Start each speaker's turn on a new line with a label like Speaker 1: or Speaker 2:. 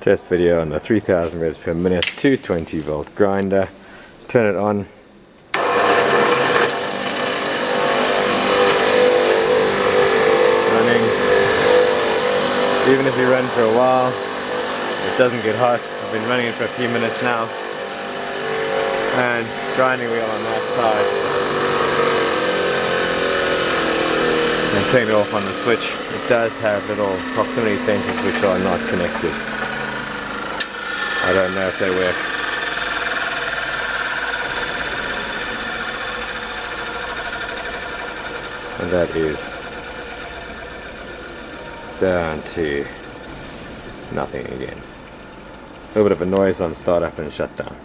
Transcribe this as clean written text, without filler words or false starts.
Speaker 1: Test video on the 3000 revs per minute 220 volt grinder. Turn it on. Running. Even if you run for a while, it doesn't get hot. I've been running it for a few minutes now. And grinding wheel on that side. And turn it off on the switch. It does have little proximity sensors which are not connected. I don't know if they work. And that is down to nothing again. A little bit of a noise on startup and shutdown.